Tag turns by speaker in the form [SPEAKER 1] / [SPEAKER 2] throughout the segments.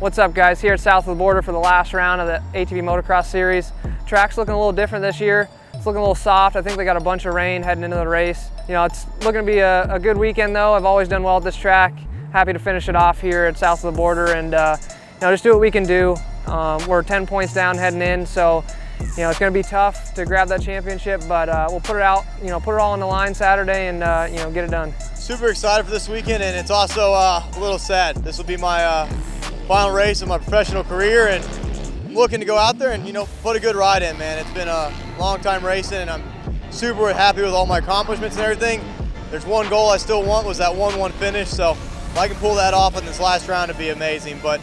[SPEAKER 1] What's up, guys? Here at south of the border for the last round of the ATV Motocross series. Track's looking a little different this year. It's looking a little soft. I think they got a bunch of rain heading into the race. You know, it's looking to be a good weekend though. I've always done well at this track. Happy to finish it off here at south of the border and you know, just do what we can do. We're 10 points down heading in, so you know, it's going to be tough to grab that championship, but we'll put it out, you know, put it all on the line Saturday and you know, get it done.
[SPEAKER 2] Super excited for this weekend, and it's also a little sad. This will be my final race of my professional career, and I'm looking to go out there and, you know, put a good ride in, man. It's been a long time racing, and I'm super happy with all my accomplishments and everything. There's one goal I still want, was that 1-1 finish, so if I can pull that off in this last round, it'd be amazing. But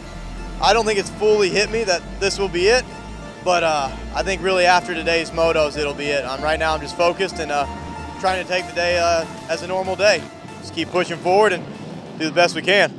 [SPEAKER 2] I don't think it's fully hit me that this will be it, but I think really after today's motos, it'll be it. Right now I'm just focused and trying to take the day as a normal day. Just keep pushing forward and do the best we can.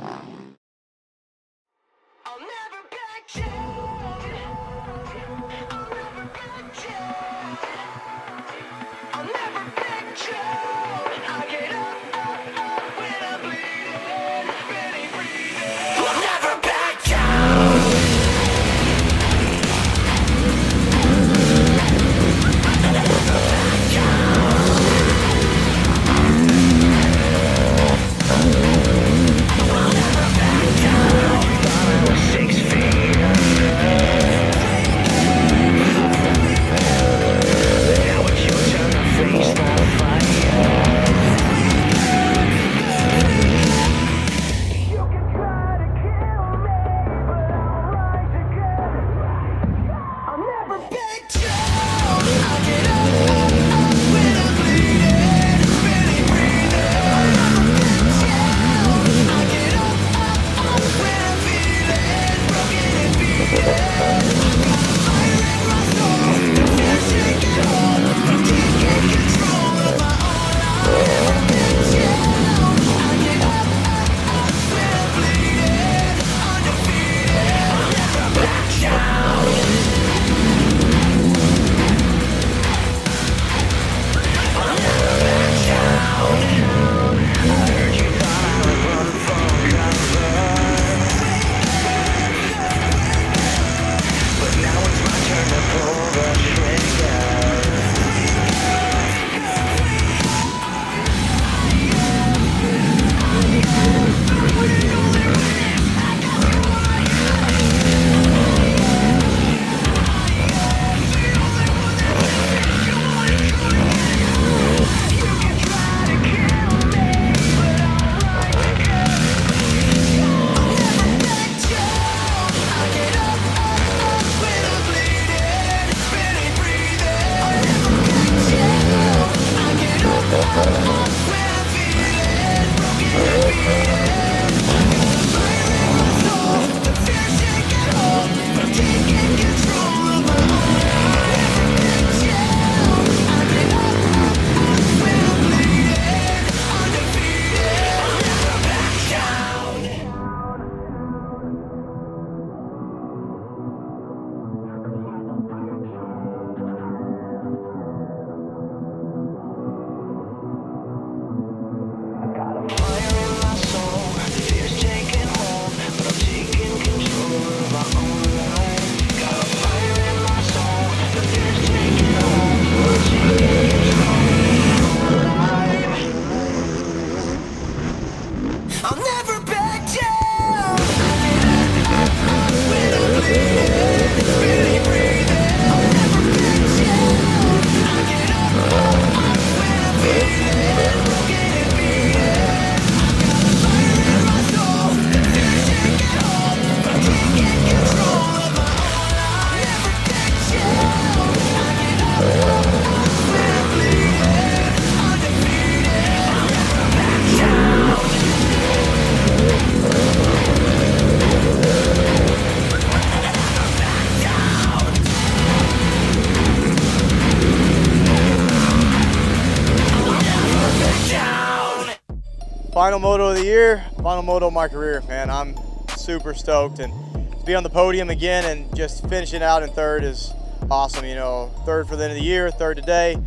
[SPEAKER 2] Final moto of the year, final moto of my career, man. I'm super stoked, and to be on the podium again and just finishing out in third is awesome. You know, third for the end of the year, third today.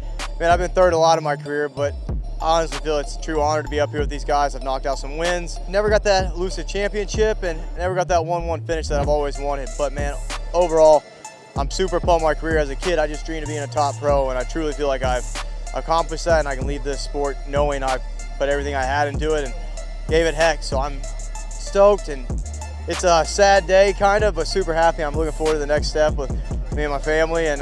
[SPEAKER 2] Man, I've been third a lot of my career, but honestly feel it's a true honor to be up here with these guys. I've knocked out some wins. Never got that elusive championship and never got that 1-1 finish that I've always wanted. But man, overall, I'm super pumped my career. As a kid, I just dreamed of being a top pro, and I truly feel like I've accomplished that, and I can leave this sport knowing I've put everything I had into it and gave it heck. So I'm stoked, and it's a sad day kind of, but super happy. I'm looking forward to the next step with me and my family and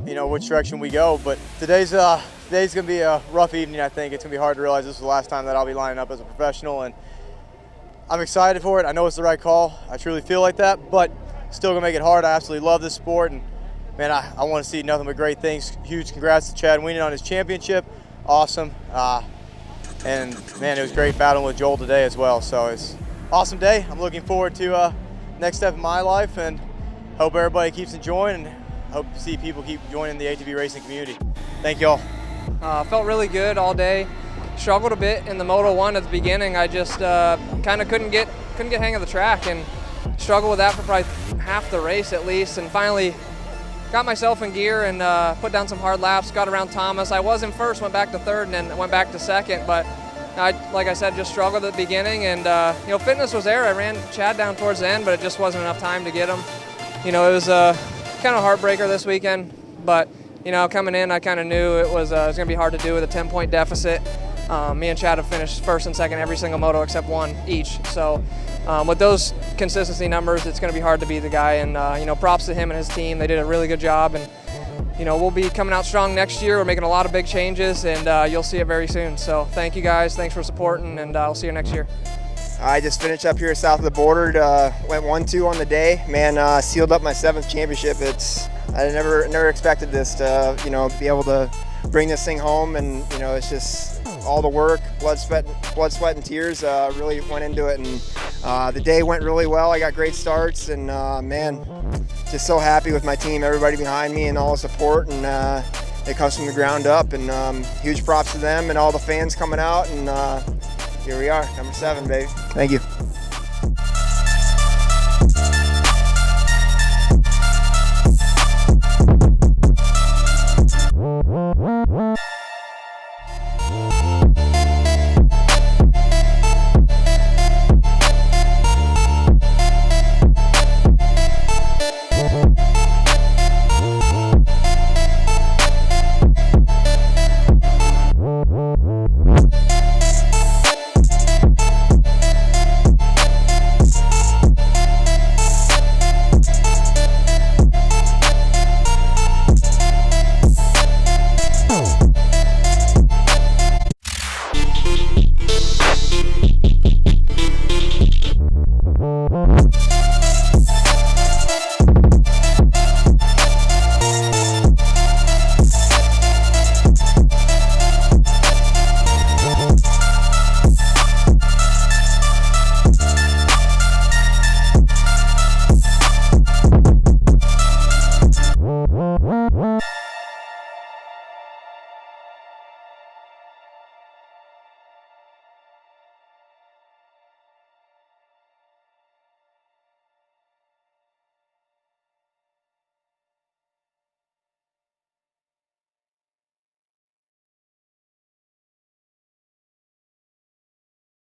[SPEAKER 2] you know, which direction we go. But today's gonna be a rough evening. I think it's gonna be hard to realize this is the last time that I'll be lining up as a professional, and I'm excited for it. I know it's the right call. I truly feel like that, but still gonna make it hard. I absolutely love this sport, and man, I want to see nothing but great things. Huge congrats to Chad winning on his championship. Awesome. And man, it was great battling with Joel today as well. So it's an awesome day. I'm looking forward to next step in my life, and hope everybody keeps enjoying, and hope to see people keep joining the ATV racing community. Thank you all.
[SPEAKER 1] Felt really good all day. Struggled a bit in the Moto 1 at the beginning. I just kind of couldn't get hang of the track, and struggled with that for probably half the race at least, and finally got myself in gear and put down some hard laps, got around Thomas. I was in first, went back to third, and then went back to second, but like I said, just struggled at the beginning, and you know, fitness was there. I ran Chad down towards the end, but it just wasn't enough time to get him. You know, it was kind of a heartbreaker this weekend, but you know, coming in, I kind of knew it was going to be hard to do with a 10-point deficit. Me and Chad have finished first and second every single moto except one each. So with those consistency numbers, it's going to be hard to beat the guy. And you know, props to him and his team. They did a really good job. And you know, we'll be coming out strong next year. We're making a lot of big changes, and you'll see it very soon. So thank you guys. Thanks for supporting, and I'll see you next year.
[SPEAKER 3] I just finished up here south of the border. Went 1-2 on the day. Man, sealed up my 7th championship. I never expected this to, you know, be able to bring this thing home, and you know, it's just all the work, blood, sweat, and tears really went into it, and the day went really well. I got great starts, and man, just so happy with my team, everybody behind me, and all the support, and it comes from the ground up, and huge props to them and all the fans coming out, and here we are, number 7, baby. Thank you.